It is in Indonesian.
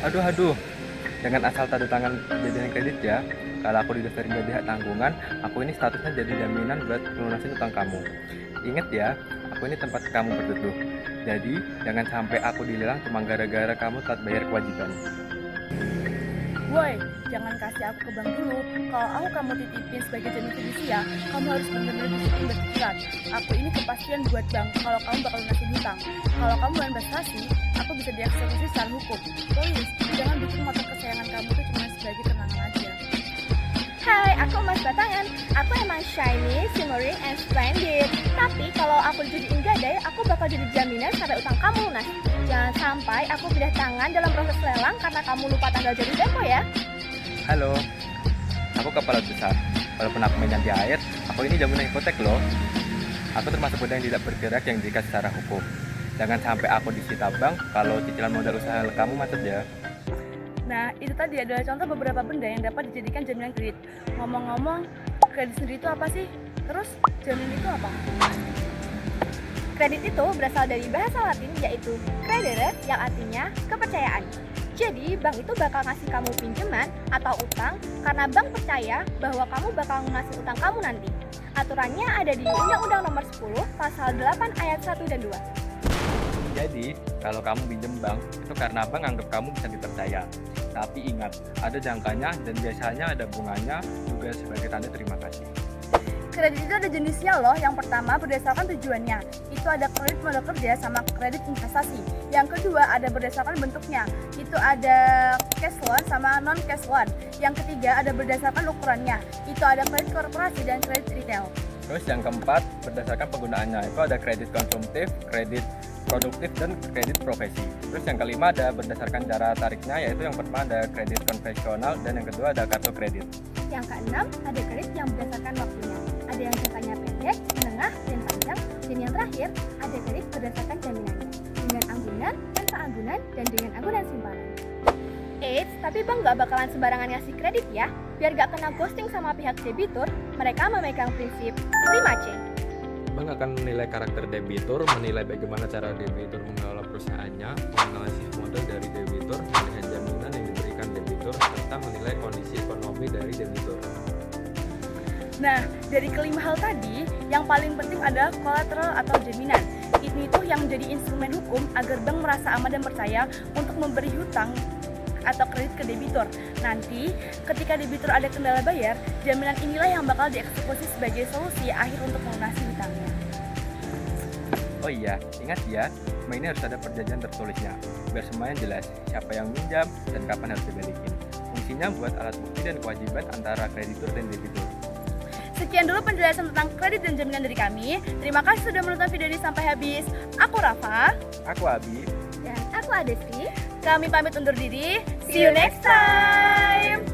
Aduh, aduh. Dengan asal tanda tangan perjanjian kredit ya. Kalau aku didaftarin jadi hak tanggungan, aku ini statusnya jadi jaminan buat pelunasin utang kamu. Ingat ya, aku ini tempat kamu berteduh. Jadi, jangan sampai aku dilelang cuma gara-gara kamu telat bayar kewajiban. Woi, jangan kasih aku ke bank dulu. Kalau aku kamu titipin sebagai jamin fidusia, kamu harus benar-benar disiplin berpikiran. Aku ini kepastian buat bank kalau kamu bakal lunasin hutang. Kalau kamu bukan prestasi, aku bisa dieksekusi secara hukum. Please, jangan bikin motor kesayangan kamu itu cuma sebagai kenangan aja. Hai, aku emas batangan. Aku emang shiny, shimmering, and splendid. Tapi kalau aku dijadiin gadai, aku bakal jadi jaminan sampai utang kamu lunas. Jangan sampai aku pindah tangan dalam proses lelang karena kamu lupa tanggal jatuh tempo ya. Halo, aku kepala besar. Walaupun aku main di air, aku ini jaminan hipotek loh. Aku termasuk benda yang tidak bergerak yang dikasih secara hukum. Jangan sampai aku disita bank kalau cicilan modal usaha kamu macet ya. Nah, itu tadi adalah contoh beberapa benda yang dapat dijadikan jaminan kredit. Ngomong-ngomong, kredit sendiri itu apa sih? Terus, jaminan itu apa? Kredit itu berasal dari bahasa Latin yaitu credere yang artinya kepercayaan. Jadi, bank itu bakal ngasih kamu pinjaman atau utang karena bank percaya bahwa kamu bakal ngasih utang kamu nanti. Aturannya ada di Undang-Undang Nomor 10 Pasal 8 Ayat 1 dan 2. Jadi, kalau kamu pinjem bank, itu karena bank anggap kamu bisa dipercaya. Tapi ingat, ada jangkanya dan biasanya ada bunganya juga sebagai tanda terima kasih. Kredit itu ada jenisnya loh. Yang pertama berdasarkan tujuannya. Itu ada kredit modal kerja sama kredit investasi. Yang kedua ada berdasarkan bentuknya. Itu ada cash loan sama non cash loan. Yang ketiga ada berdasarkan ukurannya. Itu ada kredit korporasi dan kredit retail. Terus yang keempat, berdasarkan penggunaannya, itu ada kredit konsumtif, kredit produktif, dan kredit profesi. Terus yang kelima ada berdasarkan cara tariknya, yaitu yang pertama ada kredit konvensional, dan yang kedua ada kartu kredit. Yang keenam ada kredit yang berdasarkan waktunya. Ada yang jangkanya pendek, menengah, dan panjang. Dan yang terakhir ada kredit berdasarkan jaminannya. Dengan anggunan, tanpa anggunan, dan dengan anggunan simpanan. Eits, tapi bank gak bakalan sembarangan ngasih kredit ya. Biar gak kena ghosting sama pihak debitur, mereka memegang prinsip 5C. Bank akan menilai karakter debitur, menilai bagaimana cara debitur mengelola perusahaannya, menganalisis modal dari debitur, melihat jaminan yang diberikan debitur, serta menilai kondisi ekonomi dari debitur. Nah, dari kelima hal tadi, yang paling penting adalah kolateral atau jaminan. Ini tuh yang menjadi instrumen hukum agar bank merasa aman dan percaya untuk memberi hutang atau kredit ke debitur. Nanti, ketika debitur ada kendala bayar, jaminan inilah yang bakal dieksekusi sebagai solusi akhir untuk melunasi hutangnya. Oh iya, ingat ya, semua ini harus ada perjanjian tertulisnya, biar semuanya jelas siapa yang minjam dan kapan harus dibalikin. Fungsinya buat alat bukti dan kewajiban antara kreditur dan debitur. Sekian dulu penjelasan tentang kredit dan jaminan dari kami. Terima kasih sudah menonton video ini sampai habis. Aku Rafa. Aku Abi. Dan aku Adesti. Kami pamit undur diri. See you next time.